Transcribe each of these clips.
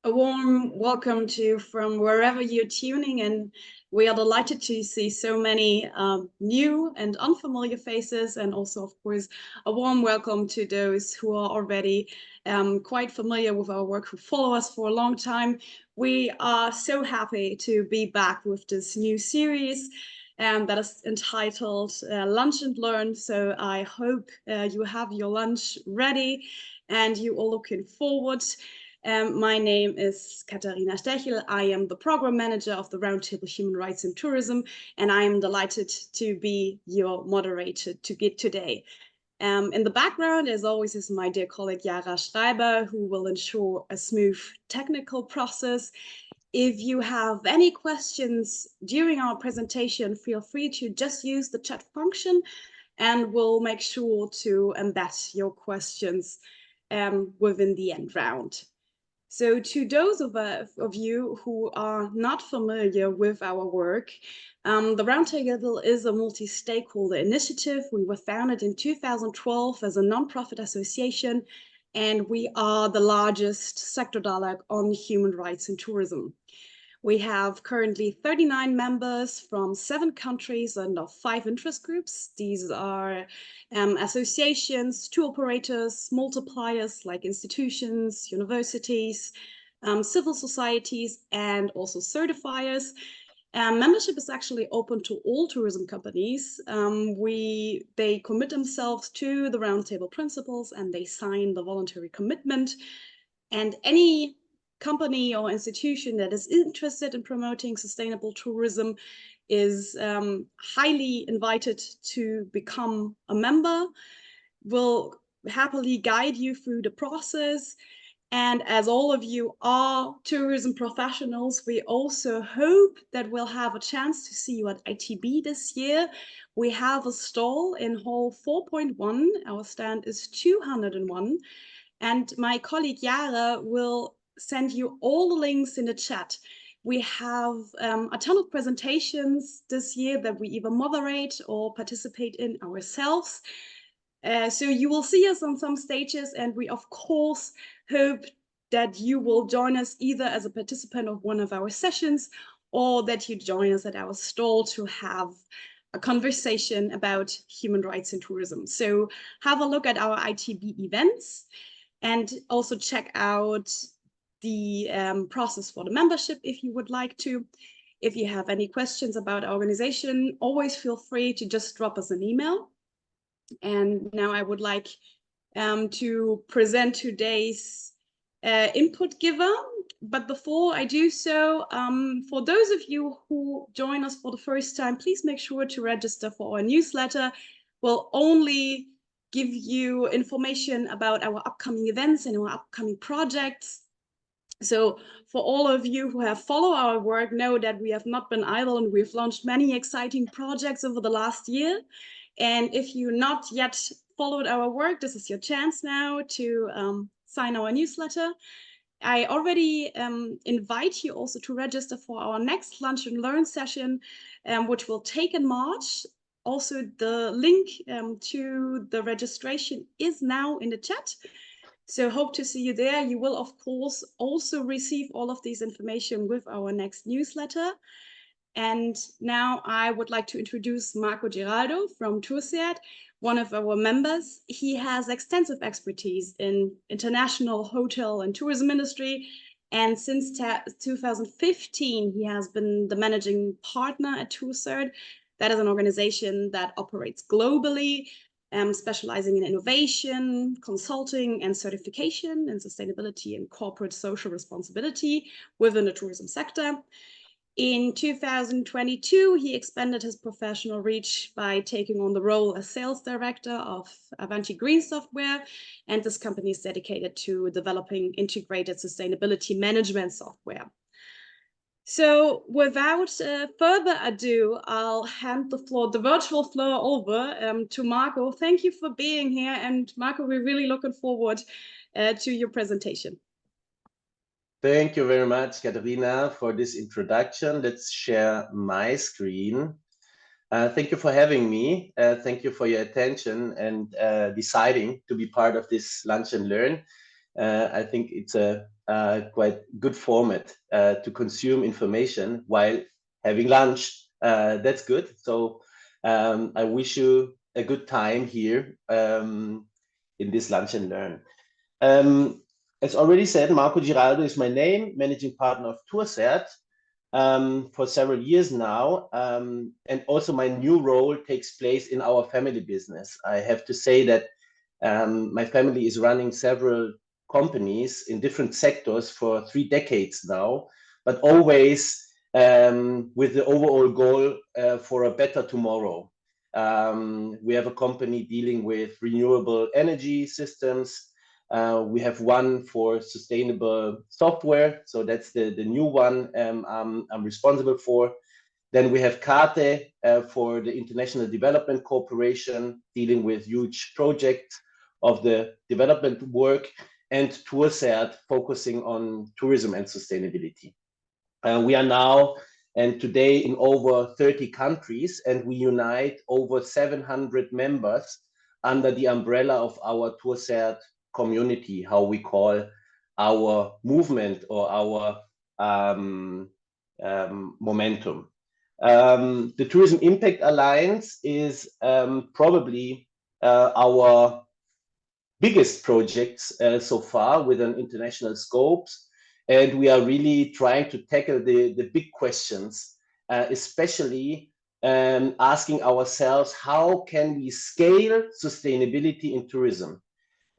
A warm welcome to you from wherever you're tuning in. We are delighted to see so many new and unfamiliar faces, and also, of course, a warm welcome to those who are already quite familiar with our work, who follow us for a long time. We are so happy to be back with this new series that is entitled Lunch and Learn. So I hope you have your lunch ready and you are looking forward. My name is Katharina Stechl. I am the program manager of the Roundtable Human Rights in Tourism, and I am delighted to be your moderator today. In the background, as always, is my dear colleague Yara Schreiber, who will ensure a smooth technical process. If you have any questions during our presentation, feel free to just use the chat function, and we'll make sure to embed your questions within the end round. So to those of you who are not familiar with our work, the Roundtable is a multi-stakeholder initiative. We were founded in 2012 as a nonprofit association, and we are the largest sector dialogue on human rights in tourism. We have currently 39 members from 7 countries and 5 interest groups. These are associations, tour operators, multipliers like institutions, universities, civil societies, and also certifiers. Membership is actually open to all tourism companies. They commit themselves to the Roundtable principles and they sign the voluntary commitment. And any company or institution that is interested in promoting sustainable tourism is highly invited to become a member. We'll happily guide you through the process. And as all of you are tourism professionals, we also hope that we'll have a chance to see you at ITB this year. We have a stall in hall 4.1. Our stand is 201. And my colleague Yara will send you all the links in the chat. We have a ton of presentations this year that we either moderate or participate in ourselves. So you will see us on some stages, and we of course hope that you will join us either as a participant of one of our sessions or that you join us at our stall to have a conversation about human rights in tourism. So have a look at our ITB events and also check out the process for the membership if you would like to. If you have any questions about our organization, always feel free to just drop us an email. And now I would like to present today's input giver. But before I do so, for those of you who join us for the first time, please make sure to register for our newsletter. We'll only give you information about our upcoming events and our upcoming projects. So for all of you who have followed our work, know that we have not been idle and we've launched many exciting projects over the last year. And if you not yet followed our work, this is your chance now to sign our newsletter. I already invite you also to register for our next Lunch and Learn session, which will take in March. Also, the link to the registration is now in the chat. So hope to see you there. You will, of course, also receive all of these information with our next newsletter. And now I would like to introduce Marco Giraldo from TourCert, one of our members. He has extensive expertise in international hotel and tourism industry. And since 2015, he has been the managing partner at TourCert. That is an organization that operates globally, specializing in innovation, consulting, and certification in sustainability and corporate social responsibility within the tourism sector. In 2022, he expanded his professional reach by taking on the role as sales director of Avanti Green Software, and this company is dedicated to developing integrated sustainability management software. So without further ado, I'll hand the virtual floor over to Marco. Thank you for being here. And Marco, we're really looking forward to your presentation. Thank you very much, Katharina, for this introduction. Let's share my screen. Thank you for having me. Thank you for your attention and deciding to be part of this Lunch and Learn. I think it's a quite good format to consume information while having lunch. That's good. So I wish you a good time here in this Lunch and Learn. As already said, Marco Giraldo is my name, managing partner of TourCert for several years now. And also my new role takes place in our family business. I have to say that my family is running several companies in different sectors for 3 decades now, but always with the overall goal for a better tomorrow. We have a company dealing with renewable energy systems. We have one for sustainable software, so that's the new one I'm responsible for. Then we have Kate for the International Development Cooperation, dealing with huge projects of the development work, and TourCert focusing on tourism and sustainability. We are now and today in over 30 countries, and we unite over 700 members under the umbrella of our TourCert community, how we call our movement or our momentum. The Tourism Impact Alliance is probably our biggest projects so far with an international scope. And we are really trying to tackle the big questions, especially asking ourselves, how can we scale sustainability in tourism?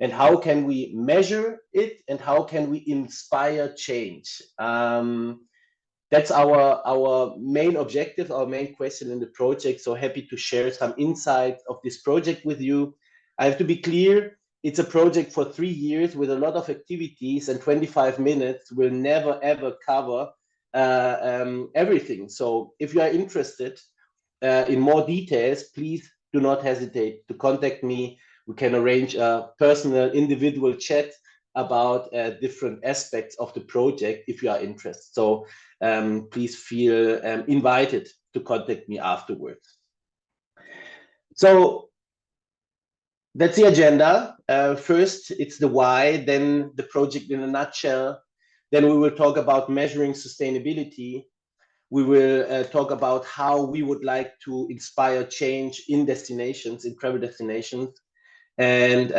And how can we measure it? And how can we inspire change? That's our main objective, our main question in the project. So happy to share some insights of this project with you. I have to be clear, it's a project for 3 years with a lot of activities, and 25 minutes will never ever cover everything. So if you are interested in more details, please do not hesitate to contact me. We can arrange a personal individual chat about different aspects of the project if you are interested. So please feel invited to contact me afterwards. So that's the agenda. First, it's the why, then the project in a nutshell. Then we will talk about measuring sustainability. We will talk about how we would like to inspire change in destinations, in travel destinations. And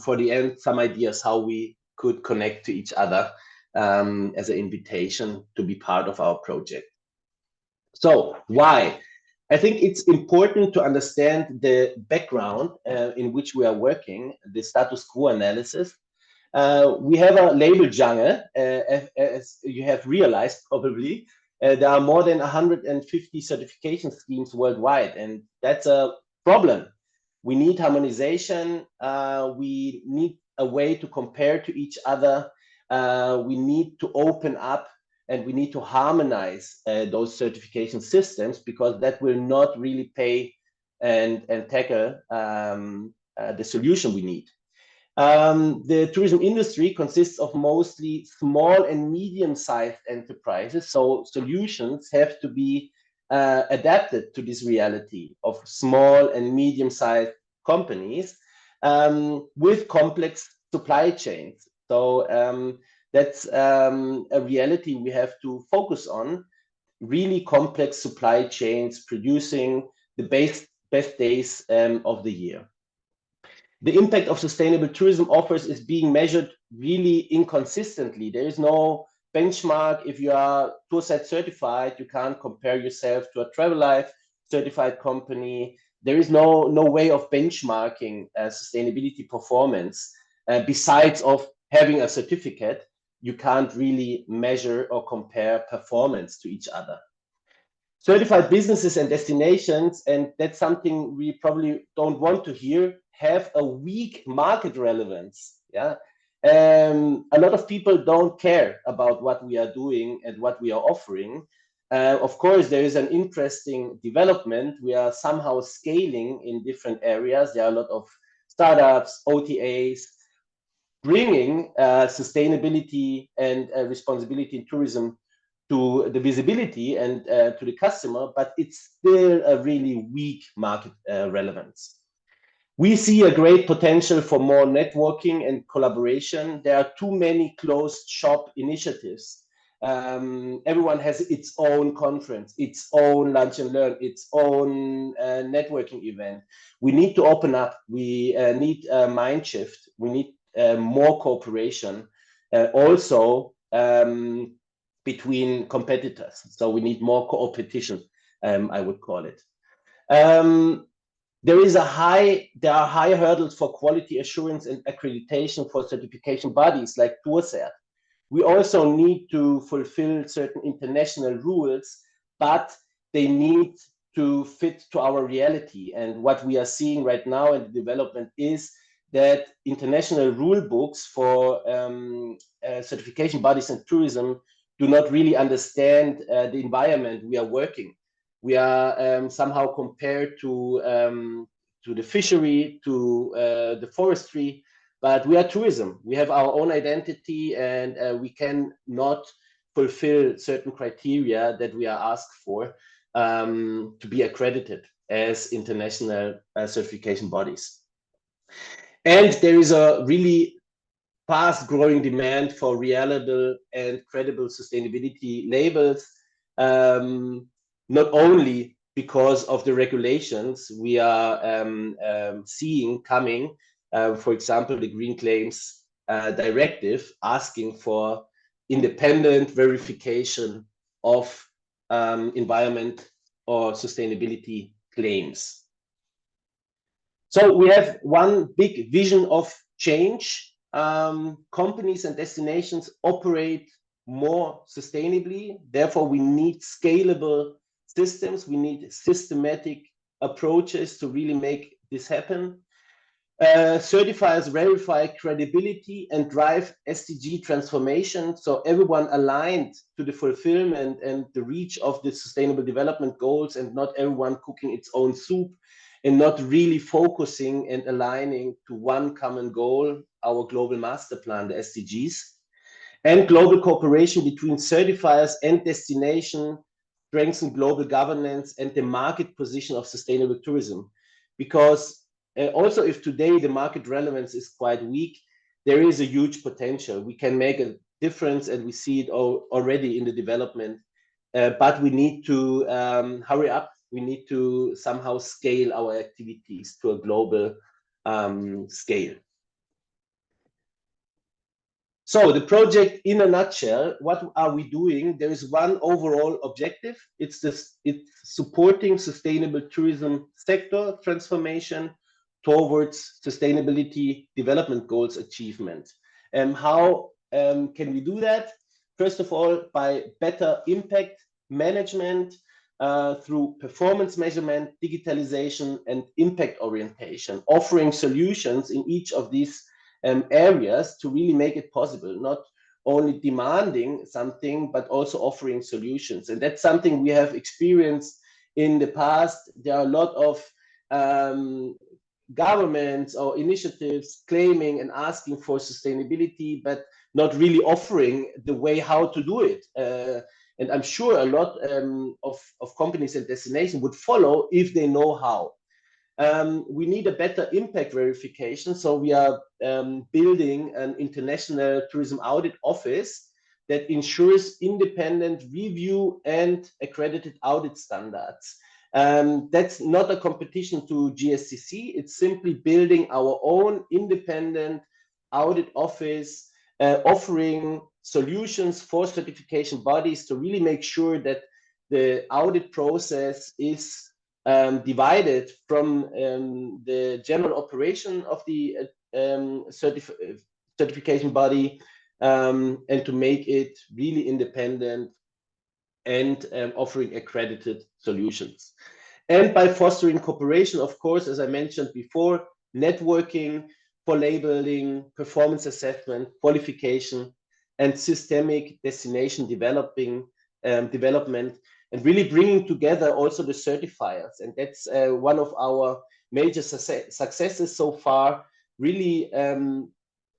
for the end, some ideas how we could connect to each other as an invitation to be part of our project. So why? I think it's important to understand the background in which we are working, the status quo analysis. We have a label jungle, as you have realized probably. There are more than 150 certification schemes worldwide, and that's a problem. We need harmonization. We need a way to compare to each other. We need to open up, and we need to harmonize those certification systems, because that will not really pay and tackle the solution we need. The tourism industry consists of mostly small and medium-sized enterprises, so solutions have to be adapted to this reality of small and medium-sized companies with complex supply chains. So that's a reality we have to focus on, really complex supply chains producing the best days of the year. The impact of sustainable tourism offers is being measured really inconsistently. There is no benchmark. If you are TourCert certified, you can't compare yourself to a TravelLife certified company. There is no way of benchmarking sustainability performance. Besides of having a certificate, you can't really measure or compare performance to each other. Certified businesses and destinations, and that's something we probably don't want to hear, have a weak market relevance. Yeah, a lot of people don't care about what we are doing and what we are offering. Of course, there is an interesting development. We are somehow scaling in different areas. There are a lot of startups, OTAs, bringing sustainability and responsibility in tourism to the visibility and to the customer, but it's still a really weak market relevance. We see a great potential for more networking and collaboration. There are too many closed shop initiatives. Everyone has its own conference, its own lunch and learn, its own networking event. We need to open up. We need a mind shift. We need more cooperation. Also between competitors. So we need more co-opetition, I would call it. There are high hurdles for quality assurance and accreditation for certification bodies like TourCert. We also need to fulfill certain international rules, but they need to fit to our reality. And what we are seeing right now in the development is that international rule books for certification bodies in tourism do not really understand the environment we are working. We are somehow compared to the fishery, to the forestry, but we are tourism. We have our own identity, and we can not fulfill certain criteria that we are asked for to be accredited as international certification bodies. And there is a really fast growing demand for reliable and credible sustainability labels, not only because of the regulations we are seeing coming, for example, the Green Claims Directive asking for independent verification of environment or sustainability claims. So we have one big vision of change. Companies and destinations operate more sustainably. Therefore, we need scalable systems. We need systematic approaches to really make this happen. Certifiers verify credibility and drive SDG transformation. So everyone aligned to the fulfillment and the reach of the Sustainable Development Goals, and not everyone cooking its own soup, and not really focusing and aligning to one common goal, our global master plan, the SDGs. And global cooperation between certifiers and destination strengthen global governance and the market position of sustainable tourism. Because also if today the market relevance is quite weak, there is a huge potential. We can make a difference, and we see it already in the development, but we need to hurry up. We need to somehow scale our activities to a global scale. So the project in a nutshell, what are we doing? There is one overall objective. It's supporting sustainable tourism sector transformation towards sustainability development goals achievement. How can we do that? First of all, by better impact management, through performance measurement, digitalization, and impact orientation, offering solutions in each of these areas to really make it possible, not only demanding something, but also offering solutions. And that's something we have experienced in the past. There are a lot of governments or initiatives claiming and asking for sustainability, but not really offering the way how to do it. And I'm sure a lot of companies and destinations would follow if they know how. We need a better impact verification. So we are building an international tourism audit office that ensures independent review and accredited audit standards. That's not a competition to GSCC. It's simply building our own independent audit office, offering solutions for certification bodies to really make sure that the audit process is divided from the general operation of the certification body, and to make it really independent and offering accredited solutions. And by fostering cooperation, of course, as I mentioned before, networking for labeling, performance assessment, qualification, and systemic destination development, and really bringing together also the certifiers. And that's one of our major successes so far, really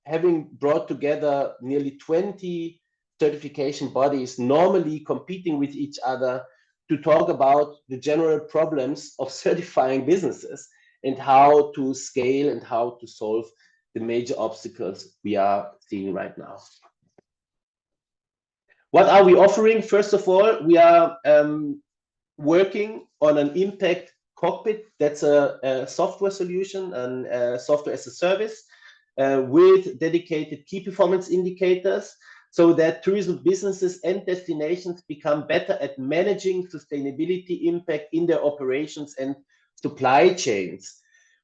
having brought together nearly 20 certification bodies, normally competing with each other to talk about the general problems of certifying businesses. and how to scale and how to solve the major obstacles we are seeing right now. What are we offering? First of all, we are working on an impact cockpit. That's a software solution and software as a service with dedicated key performance indicators, so that tourism businesses and destinations become better at managing sustainability impact in their operations and supply chains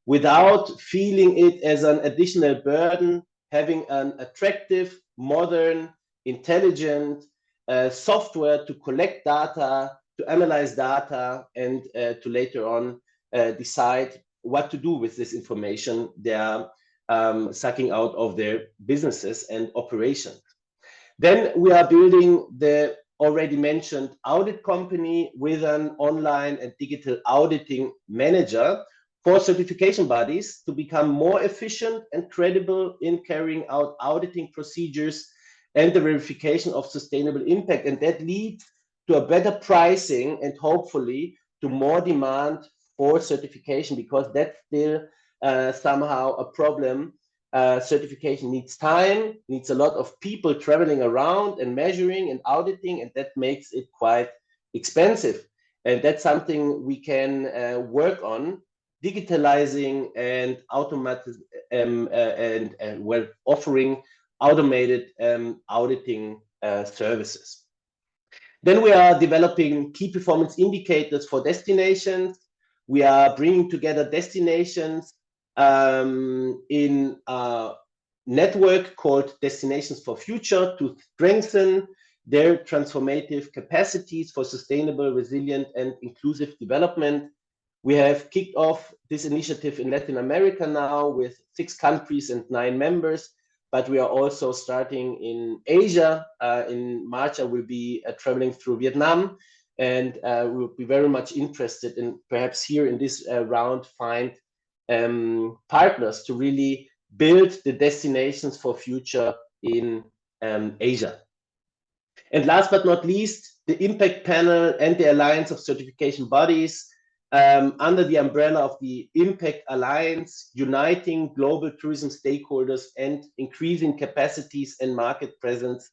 without feeling it as an additional burden, having an attractive, modern, intelligent software to collect data, to analyze data, and to later on decide what to do with this information they are sucking out of their businesses and operations. Then we are building the already mentioned audit company with an online and digital auditing manager for certification bodies to become more efficient and credible in carrying out auditing procedures and the verification of sustainable impact. And that leads to a better pricing and hopefully to more demand for certification, because that's still somehow a problem. Certification needs time, needs a lot of people traveling around and measuring and auditing, and that makes it quite expensive. And that's something we can work on, digitalizing and well, offering automated auditing services. Then we are developing key performance indicators for destinations. We are bringing together destinations in a network called Destinations for Future to strengthen their transformative capacities for sustainable, resilient, and inclusive development. We have kicked off this initiative in Latin America now with 6 countries and 9 members, but we are also starting in Asia. In March, I will be traveling through Vietnam, and we'll be very much interested in perhaps here in this round find partners to really build the destinations for future in Asia. And last but not least, the Impact Panel and the Alliance of Certification Bodies under the umbrella of the Impact Alliance, uniting global tourism stakeholders and increasing capacities and market presence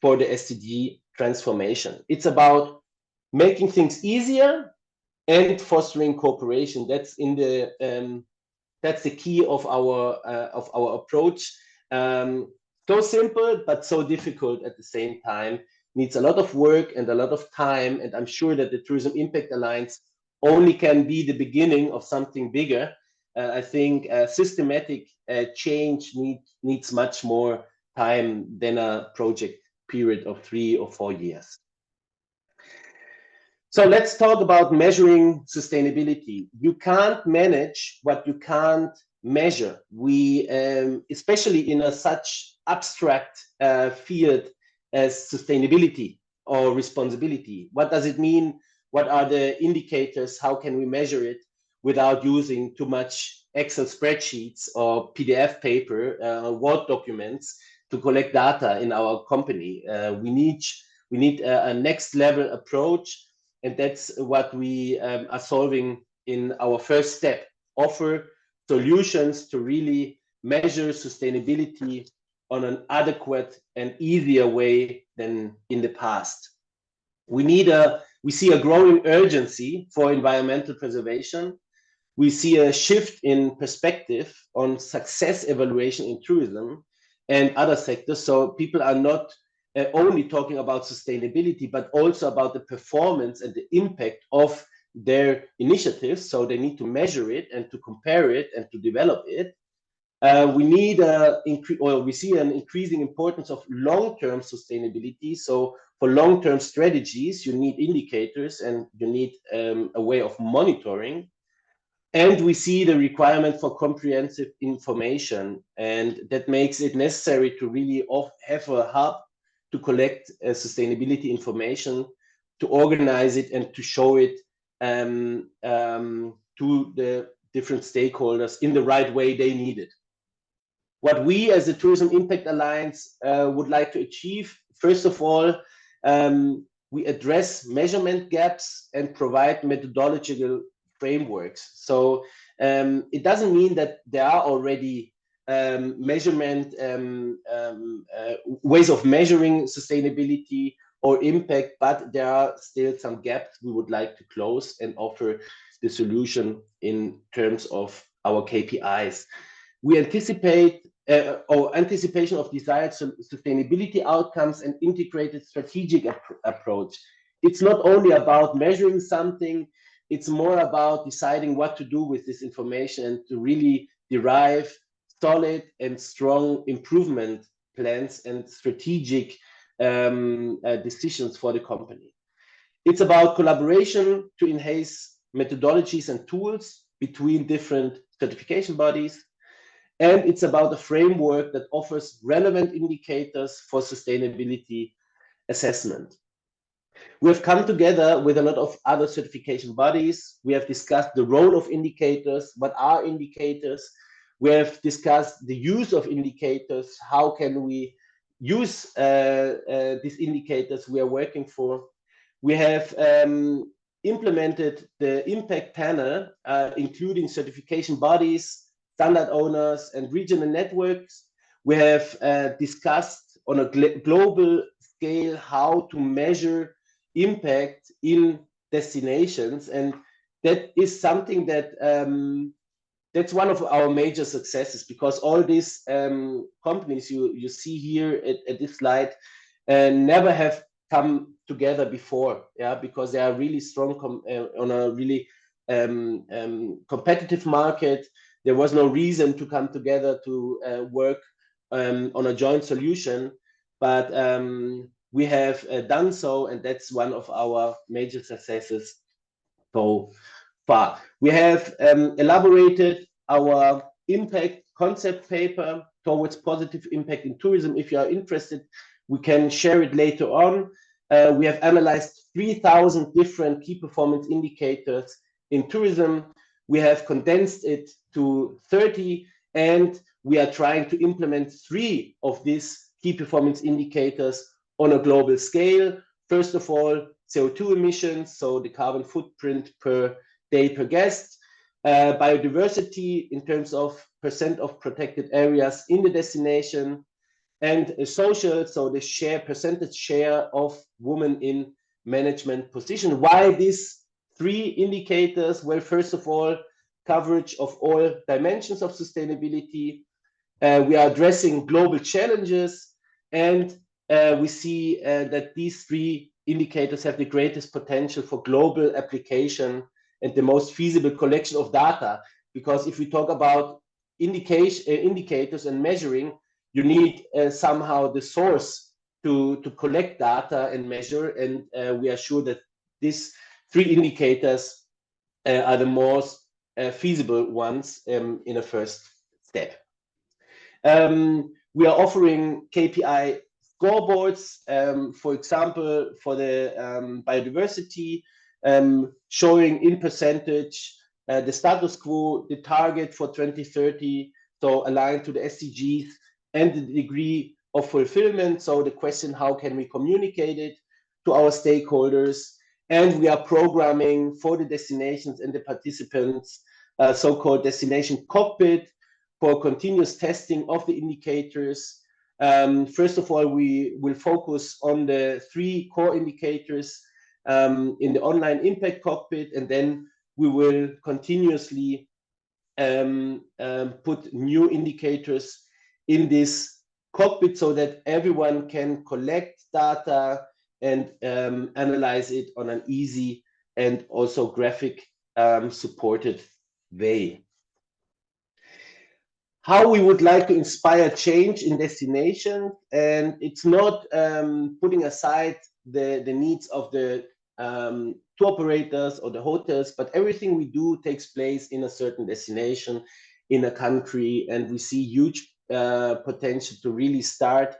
for the SDG transformation. It's about making things easier and fostering cooperation. That's in the that's the key of our approach. So simple but so difficult at the same time. Needs a lot of work and a lot of time, and I'm sure that the Tourism Impact Alliance only can be the beginning of something bigger. I think systematic change needs much more time than a project period of 3 or 4 years. So let's talk about measuring sustainability. You can't manage what you can't measure. We, especially in such abstract field as sustainability or responsibility, what does it mean? What are the indicators? How can we measure it without using too much Excel spreadsheets or PDF paper, Word documents to collect data in our company? We need a next level approach, and that's what we are solving in our first step. Offer solutions to really measure sustainability on an adequate and easier way than in the past. We see a growing urgency for environmental preservation. We see a shift in perspective on success evaluation in tourism and other sectors. So people are not only talking about sustainability, but also about the performance and the impact of their initiatives. So they need to measure it and to compare it and to develop it. We see an increasing importance of long-term sustainability. So for long-term strategies, you need indicators and you need a way of monitoring. And we see the requirement for comprehensive information, and that makes it necessary to really have a hub to collect sustainability information, to organize it and to show it to the different stakeholders in the right way they need it. What we as the Tourism Impact Alliance would like to achieve, first of all, we address measurement gaps and provide methodological frameworks. So It doesn't mean that there are already measurement ways of measuring sustainability or impact, but there are still some gaps we would like to close and offer the solution in terms of our KPIs. We anticipate or anticipation of desired sustainability outcomes and integrated strategic approach. It's not only about measuring something, it's more about deciding what to do with this information and to really derive solid and strong improvement plans and strategic decisions for the company. It's about collaboration to enhance methodologies and tools between different certification bodies. And it's about a framework that offers relevant indicators for sustainability assessment. We have come together with a lot of other certification bodies. We have discussed the role of indicators, what are indicators. We have discussed the use of indicators, how can we use these indicators we are working for. We have implemented the impact panel, including certification bodies, standard owners, and regional networks. We have discussed on a global scale how to measure impact in destinations, and that is something that that's one of our major successes, because all these companies you see here at this slide never have come together before, because they are really strong on a really competitive market. There was no reason to come together to work on a joint solution, but we have done so, and that's one of our major successes so far. We have elaborated our impact concept paper towards positive impact in tourism. If you are interested, we can share it later on. We have analyzed 3,000 different key performance indicators in tourism. We have condensed it to 30, and we are trying to implement 3 of these key performance indicators on a global scale. First of all, CO2 emissions, so the carbon footprint per day per guest, biodiversity in terms of % of protected areas in the destination, and social, so the percentage share of women in management position. Why these 3 indicators? Well, first of all, coverage of all dimensions of sustainability. We are addressing global challenges, and we see that these 3 indicators have the greatest potential for global application and the most feasible collection of data. Because if we talk about indicators and measuring, you need somehow the source to collect data and measure, and we are sure that these 3 indicators are the most feasible ones in a first step. We are offering KPI scoreboards, for example, for the biodiversity, showing in percentage the status quo, the target for 2030, so aligned to the SDGs, and the degree of fulfillment. So the question, how can we communicate it to our stakeholders? And we are programming for the destinations and the participants, so-called destination cockpit, for continuous testing of the indicators. First of all, we will focus on the 3 core indicators in the online impact cockpit, and then we will continuously put new indicators in this cockpit so that everyone can collect data and analyze it on an easy and also graphic supported way. How we would like to inspire change in destination, and it's not putting aside the needs of the tour operators or the hotels, but everything we do takes place in a certain destination, in a country, and we see huge potential to really start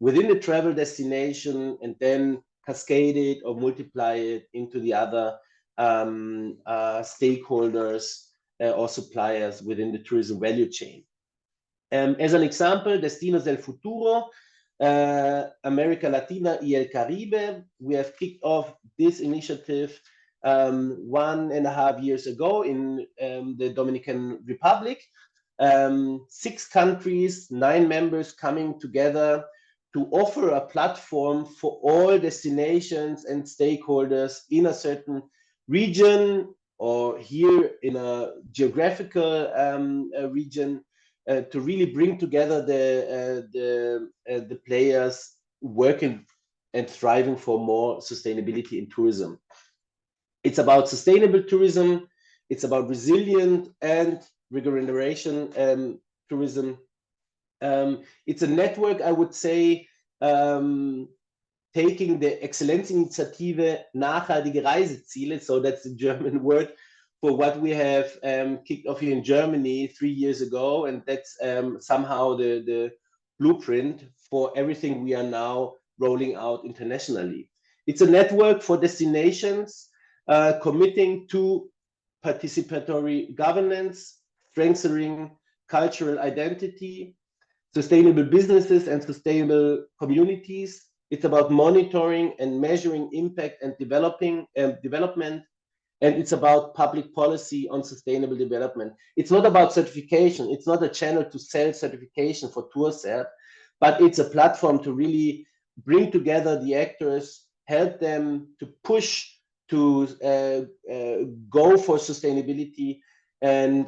within the travel destination and then cascade it or multiply it into the other stakeholders or suppliers within the tourism value chain. As an example, Destinos del Futuro, America Latina y el Caribe, we have kicked off this initiative 1.5 years ago in the Dominican Republic. 6 countries, 9 members coming together to offer a platform for all destinations and stakeholders in a certain region or here in a geographical region to really bring together the players working and striving for more sustainability in tourism. It's about sustainable tourism, it's about resilient and regeneration tourism. It's a network, I would say, taking the Exzellenzinitiative Nachhaltige Reiseziele, so that's the German word for what we have kicked off here in Germany 3 years ago, and that's somehow the blueprint for everything we are now rolling out internationally. It's a network for destinations committing to participatory governance, strengthening cultural identity, sustainable businesses and sustainable communities. It's about monitoring and measuring impact and development, and it's about public policy on sustainable development. It's not about certification. It's not a channel to sell certification for TourCert, but it's a platform to really bring together the actors, help them to push to go for sustainability, and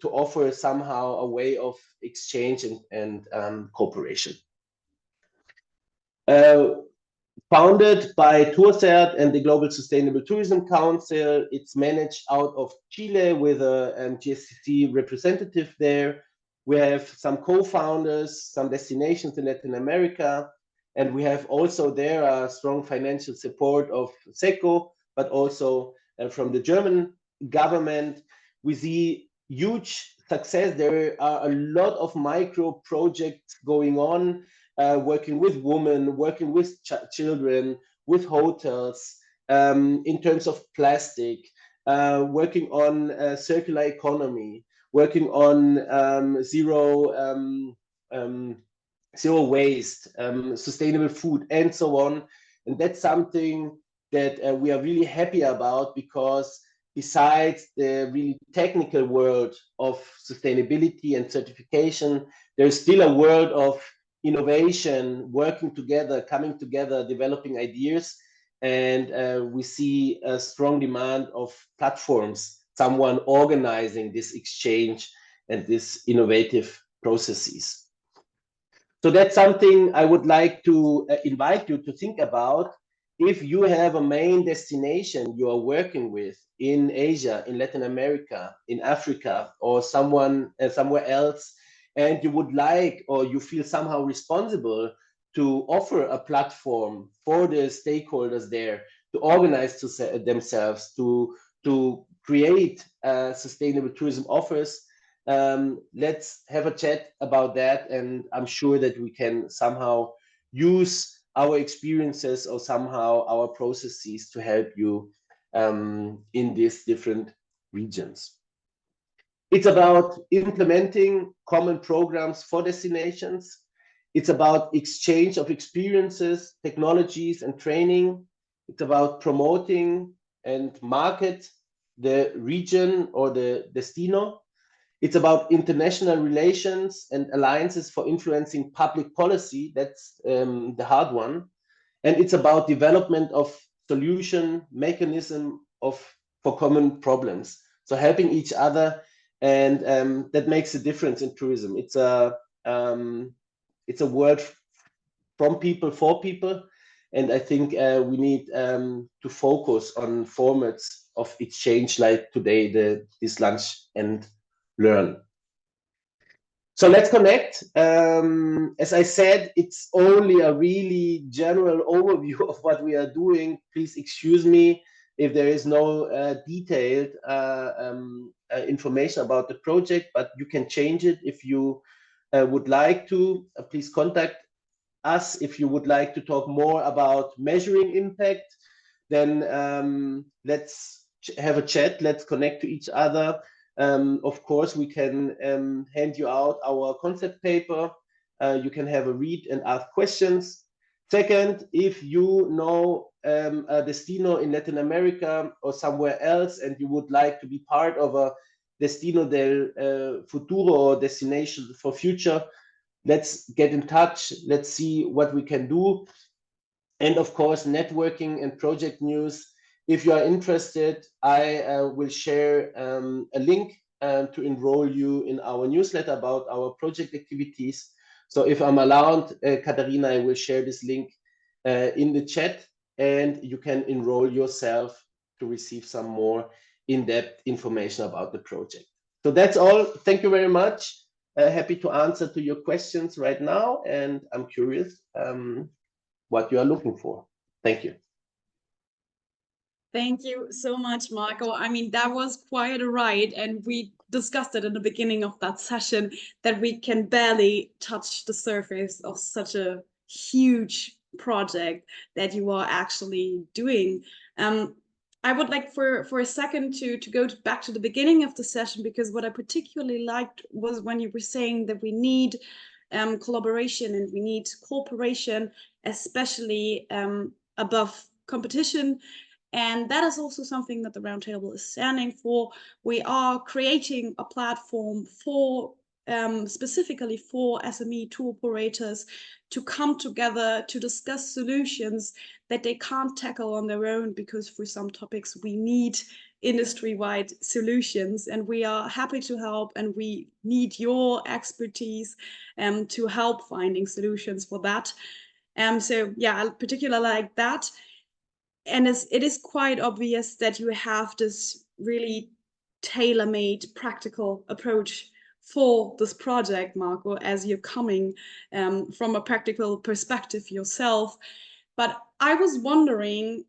to offer somehow a way of exchange and cooperation. Founded by TourCert and the Global Sustainable Tourism Council, it's managed out of Chile with a GSCC representative there. We have some co-founders, some destinations in Latin America, and we have also there a strong financial support of SECO, but also from the German government. We see huge success. There are a lot of micro projects going on, working with women, working with children, with hotels, in terms of plastic, working on circular economy, working on zero waste, sustainable food, and so on. And that's something that we are really happy about, because besides the really technical world of sustainability and certification, there's still a world of innovation, working together, coming together, developing ideas. And we see a strong demand of platforms, someone organizing this exchange and this innovative processes. So that's something I would like to invite you to think about. If you have a main destination you are working with in Asia, in Latin America, in Africa, or somewhere else, and you would like, or you feel somehow responsible to offer a platform for the stakeholders there to organize themselves, to create sustainable tourism offers, let's have a chat about that. And I'm sure that we can somehow use our experiences or somehow our processes to help you in these different regions. It's about implementing common programs for destinations. It's about exchange of experiences, technologies, and training. It's about promoting and market the region or the destino. It's about international relations and alliances for influencing public policy. That's the hard one. And it's about development of solution mechanism for common problems. So helping each other, and that makes a difference in tourism. It's a word from people for people, and I think we need to focus on formats of exchange like today, this lunch and learn. So let's connect. As I said, it's only a really general overview of what we are doing. Please excuse me if there is no detailed information about the project, but you can change it if you would like to. Please contact us if you would like to talk more about measuring impact. Then let's have a chat. Let's connect to each other. Of course, we can hand you out our concept paper. You can have a read and ask questions. Second, if you know a destino in Latin America or somewhere else, and you would like to be part of a destino del futuro or destination for future, let's get in touch. Let's see what we can do. And of course, networking and project news. If you are interested, I will share a link to enroll you in our newsletter about our project activities. So if I'm allowed, Katharina, I will share this link in the chat, and you can enroll yourself to receive some more in-depth information about the project. So that's all. Thank you very much. Happy to answer to your questions right now, and I'm curious what you are looking for. Thank you. Thank you so much, Marco. I mean, that was quite a ride, and we discussed it in the beginning of that session that we can barely touch the surface of such a huge project that you are actually doing. I would like for a second to go back to the beginning of the session, because what I particularly liked was when you were saying that we need collaboration and we need cooperation, especially above competition. And that is also something that the Roundtable is standing for. We are creating a platform for specifically for SME tour operators to come together to discuss solutions that they can't tackle on their own, because for some topics we need industry-wide solutions, and we are happy to help, and we need your expertise to help finding solutions for that. So yeah, I particularly like that. And it is quite obvious that you have this really tailor-made practical approach for this project, Marco, as you're coming from a practical perspective yourself. But I was wondering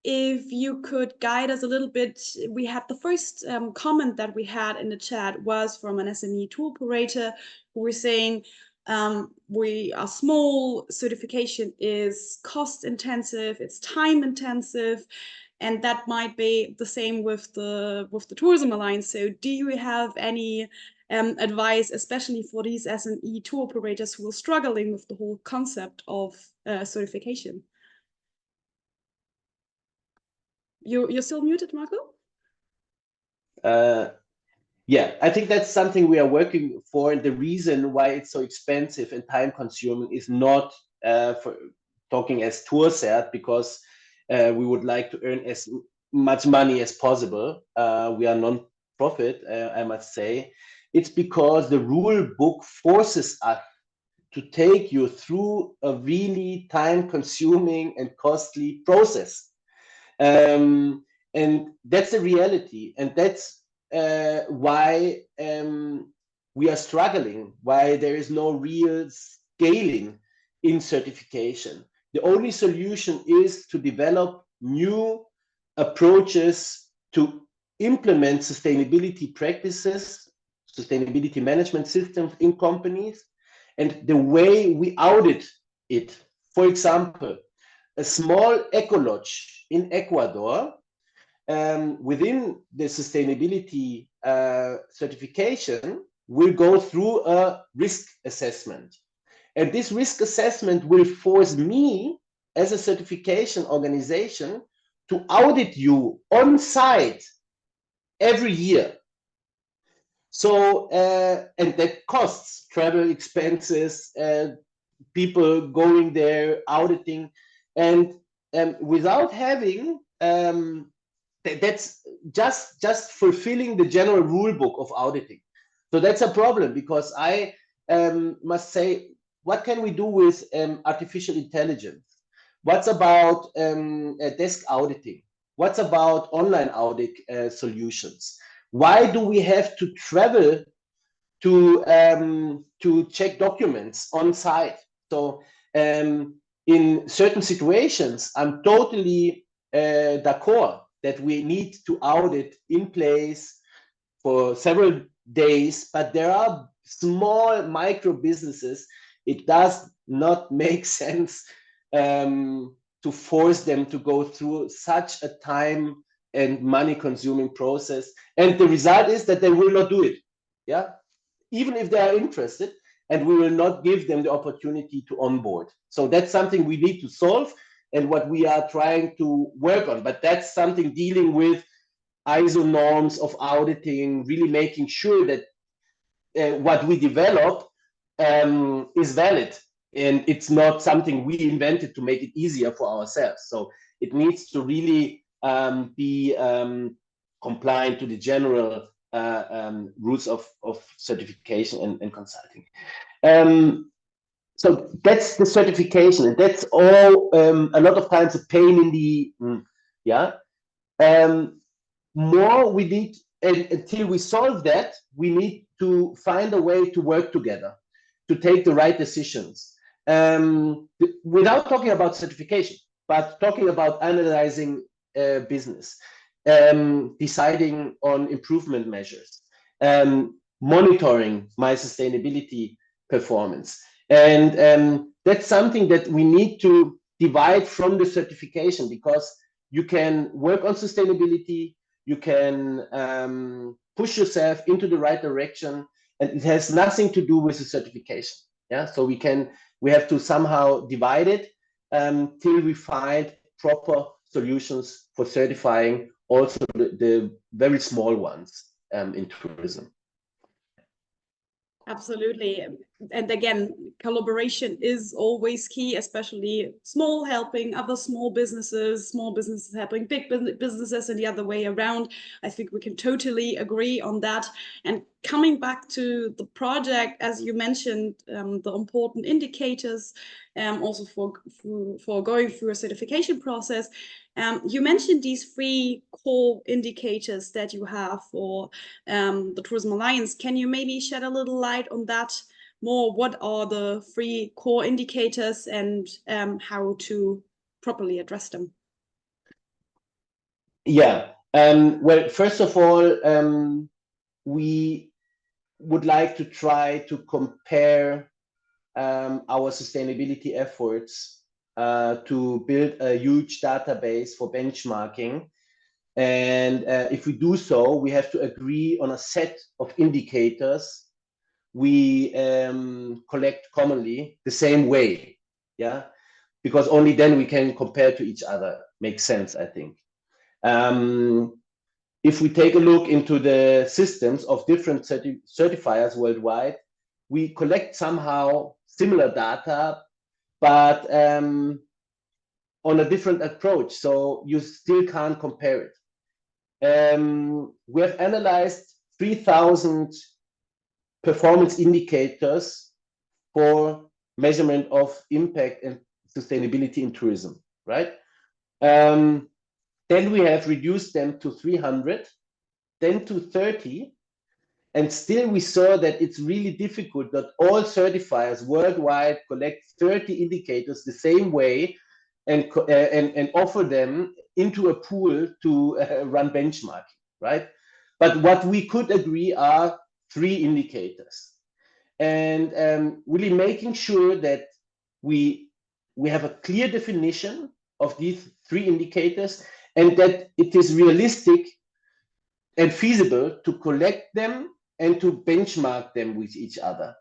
if you could guide us a little bit. We had the first comment that we had in the chat was from an SME tour operator who was saying, we are small, certification is cost intensive, it's time intensive, and that might be the same with the Tourism Alliance. So do you have any advice, especially for these SME tour operators who are struggling with the whole concept of certification? You're still muted, Marco? Yeah, I think that's something we are working for, and the reason why it's so expensive and time consuming is not for talking as TourCert, because we would like to earn as much money as possible. We are non-profit, I must say. It's because the rule book forces us to take you through a really time consuming and costly process. And that's the reality, and that's why we are struggling, why there is no real scaling in certification. The only solution is to develop new approaches to implement sustainability practices, sustainability management systems in companies, and the way we audit it. For example, a small eco lodge in Ecuador, within the sustainability certification, will go through a risk assessment. And this risk assessment will force me as a certification organization to audit you on site every year. So, and that costs travel expenses, people going there, auditing, and without having that's just fulfilling the general rule book of auditing. So that's a problem, because I must say, what can we do with artificial intelligence? What's about desk auditing? What's about online audit solutions? Why do we have to travel to check documents on site? So in certain situations, I'm totally d'accord that we need to audit in place for several days, but there are small micro businesses. It does not make sense to force them to go through such a time and money consuming process. And the result is that they will not do it. Yeah, even if they are interested, and we will not give them the opportunity to onboard. So that's something we need to solve and what we are trying to work on. But that's something dealing with ISO norms of auditing, really making sure that what we develop is valid, and it's not something we invented to make it easier for ourselves. So it needs to really be compliant to the general rules of certification and consulting. So that's the certification, and that's all a lot of times a pain in the more we need, and until we solve that, we need to find a way to work together to take the right decisions, without talking about certification, but talking about analyzing business, deciding on improvement measures, monitoring my sustainability performance. And that's something that we need to divide from the certification, because you can work on sustainability, you can push yourself into the right direction, and it has nothing to do with the certification. Yeah, so we have to somehow divide it till we find proper solutions for certifying also the very small ones in tourism. Absolutely. And again, collaboration is always key, especially small helping other small businesses helping big businesses, and the other way around. I think we can totally agree on that. And coming back to the project, as you mentioned, the important indicators, also for going through a certification process. You mentioned these 3 core indicators that you have for the Tourism Alliance. Can you maybe shed a little light on that more? What are the 3 core indicators, and how to properly address them? Yeah. Well, first of all, we would like to try to compare our sustainability efforts to build a huge database for benchmarking. And if we do so, we have to agree on a set of indicators we collect commonly the same way. Yeah, because only then we can compare to each other. Makes sense, I think. If we take a look into the systems of different certifiers worldwide, we collect somehow similar data, but on a different approach. So you still can't compare it. We have analyzed 3,000 performance indicators for measurement of impact and sustainability in tourism, right? Then we have reduced them to 300, then to 30, and still we saw that it's really difficult that all certifiers worldwide collect 30 indicators the same way and offer them into a pool to run benchmarking, right? But what we could agree are 3 indicators, and really making sure that we have a clear definition of these 3 indicators, and that it is realistic and feasible to collect them and to benchmark them with each other.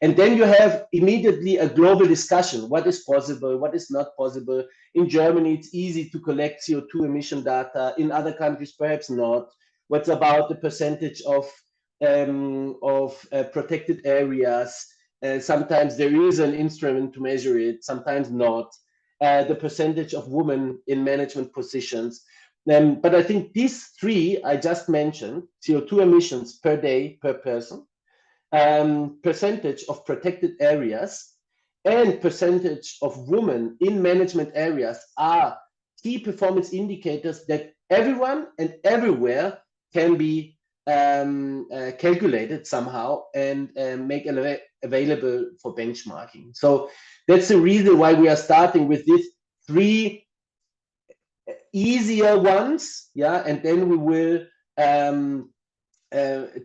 And then you have immediately a global discussion. What is possible? What is not possible? In Germany, it's easy to collect CO2 emission data. In other countries, perhaps not. What's about the percentage of protected areas? Sometimes there is an instrument to measure it, sometimes not. The percentage of women in management positions. But I think these 3 I just mentioned, CO2 emissions per day per person, percentage of protected areas, and percentage of women in management areas are key performance indicators that everyone and everywhere can be calculated somehow and make available for benchmarking. So that's the reason why we are starting with these 3 easier ones, yeah, and then we will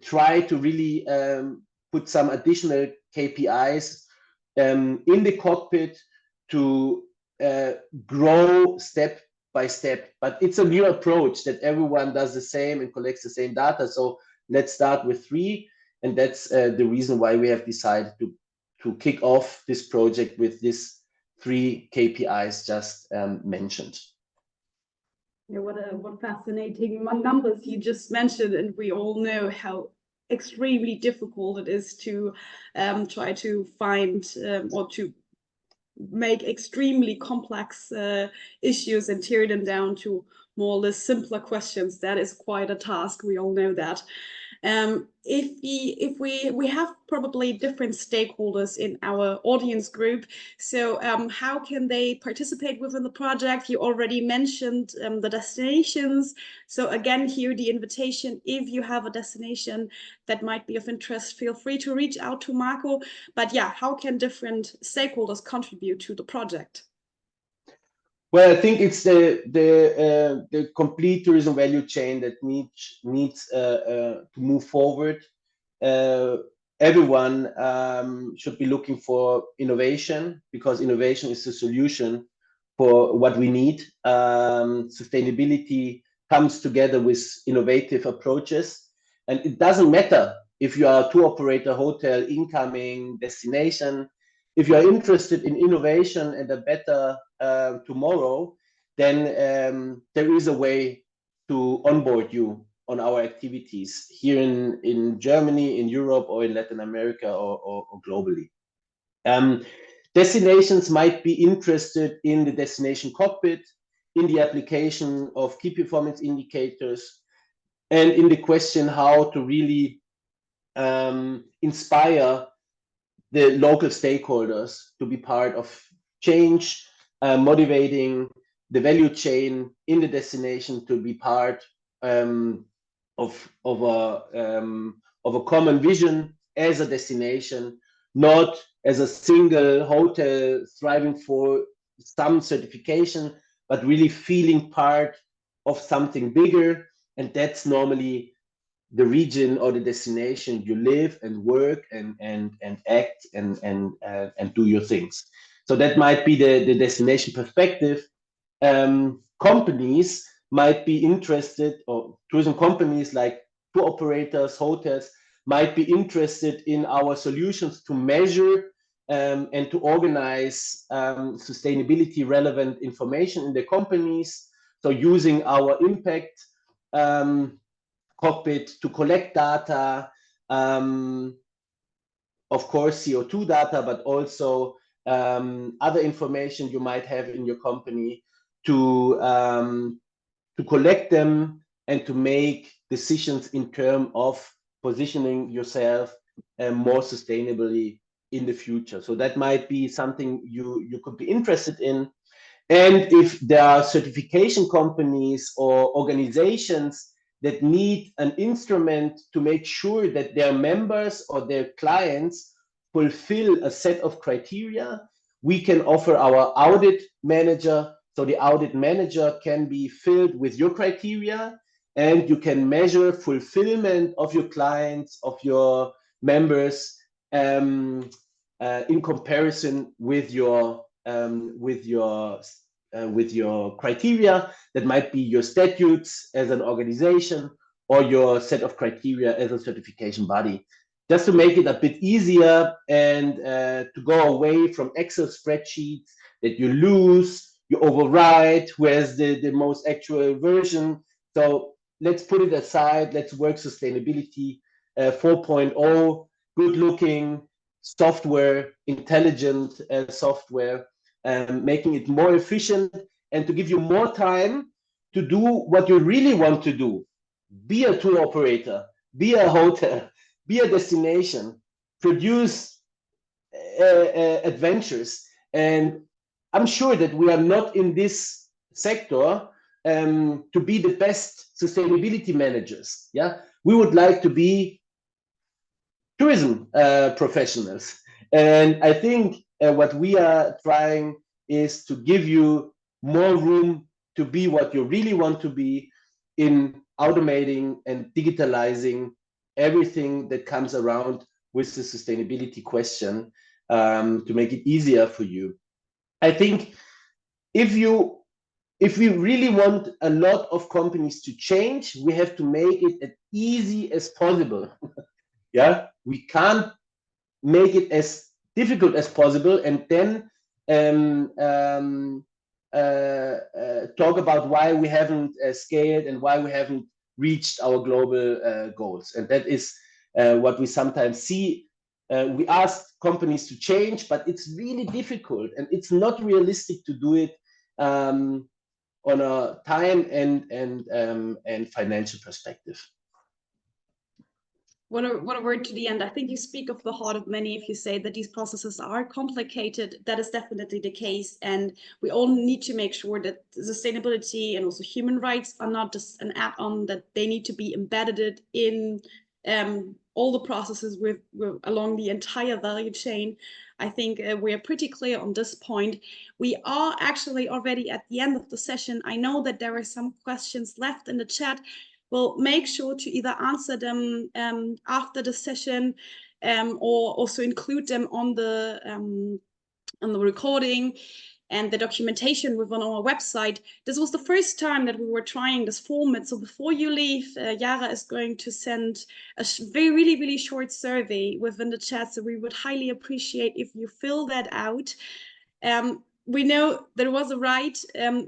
try to really put some additional KPIs in the cockpit to grow step by step. But it's a new approach that everyone does the same and collects the same data. So let's start with 3, and that's the reason why we have decided to kick off this project with these 3 KPIs just mentioned. Yeah, what fascinating numbers you just mentioned, and we all know how extremely difficult it is to try to find or to make extremely complex issues and tear them down to more or less simpler questions. That is quite a task. We all know that. If we have probably different stakeholders in our audience group, so how can they participate within the project? You already mentioned the destinations. So again, here the invitation, if you have a destination that might be of interest, feel free to reach out to Marco. But yeah, how can different stakeholders contribute to the project? Well, I think it's the complete tourism value chain that needs to move forward. Everyone should be looking for innovation, because innovation is the solution for what we need. Sustainability comes together with innovative approaches, and it doesn't matter if you are a tour operator, hotel, incoming, destination. If you are interested in innovation and a better tomorrow, then there is a way to onboard you on our activities here in Germany, in Europe, or in Latin America, or globally. Destinations might be interested in the destination cockpit, in the application of key performance indicators, and in the question how to really inspire the local stakeholders to be part of change, motivating the value chain in the destination to be part of a common vision as a destination, not as a single hotel striving for some certification, but really feeling part of something bigger. And that's normally the region or the destination you live and work and act and do your things. So that might be the destination perspective. Companies might be interested, or tourism companies like tour operators, hotels, might be interested in our solutions to measure and to organize sustainability relevant information in the companies. So using our impact cockpit to collect data, of course, CO2 data, but also other information you might have in your company to collect them and to make decisions in terms of positioning yourself more sustainably in the future. So that might be something you could be interested in. And if there are certification companies or organizations that need an instrument to make sure that their members or their clients fulfill a set of criteria, we can offer our audit manager. So the audit manager can be filled with your criteria, and you can measure fulfillment of your clients, of your members, in comparison with your criteria. That might be your statutes as an organization or your set of criteria as a certification body. Just to make it a bit easier and to go away from Excel spreadsheets that you lose, you overwrite, where's the most actual version. So let's put it aside. Let's work sustainability 4.0, good looking software, intelligent software, making it more efficient and to give you more time to do what you really want to do. Be a tour operator, be a hotel, be a destination, produce adventures. And I'm sure that we are not in this sector to be the best sustainability managers. Yeah, we would like to be tourism professionals. And I think what we are trying is to give you more room to be what you really want to be in automating and digitalizing everything that comes around with the sustainability question, to make it easier for you. I think if we really want a lot of companies to change, we have to make it as easy as possible. Yeah, we can't make it as difficult as possible, and then talk about why we haven't scaled and why we haven't reached our global goals. And that is what we sometimes see. We ask companies to change, but it's really difficult, and it's not realistic to do it on a time and financial perspective. What a word to the end. I think you speak of the heart of many if you say that these processes are complicated. That is definitely the case. And we all need to make sure that sustainability and also human rights are not just an add-on, that they need to be embedded in all the processes along the entire value chain. I think we are pretty clear on this point. We are actually already at the end of the session. I know that there are some questions left in the chat. We'll make sure to either answer them after the session or also include them on the recording and the documentation within our website. This was the first time that we were trying this format. So before you leave, Yara is going to send a really short survey within the chat. So we would highly appreciate if you fill that out. We know there was a right.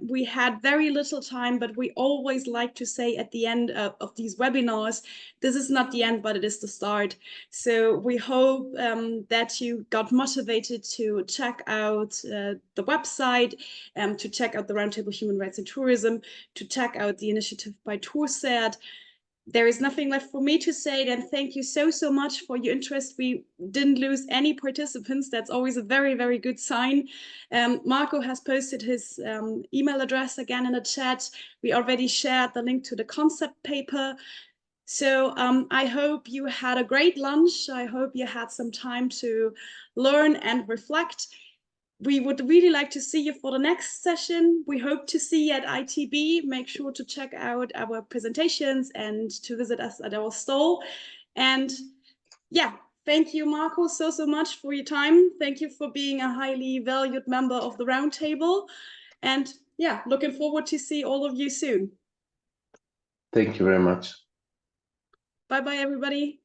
We had very little time, but we always like to say at the end of these webinars, this is not the end, but it is the start. So we hope that you got motivated to check out the website, to check out the Roundtable Human Rights and Tourism, to check out the initiative by TourCert. There is nothing left for me to say. Then thank you so much for your interest. We didn't lose any participants. That's always a very good sign. Marco has posted his email address again in the chat. We already shared the link to the concept paper. So I hope you had a great lunch. I hope you had some time to learn and reflect. We would really like to see you for the next session. We hope to see you at ITB. Make sure to check out our presentations and to visit us at our stall. And yeah, thank you, Marco, so much for your time. Thank you for being a highly valued member of the Roundtable. And yeah, looking forward to see all of you soon. Thank you very much. Bye-bye, everybody.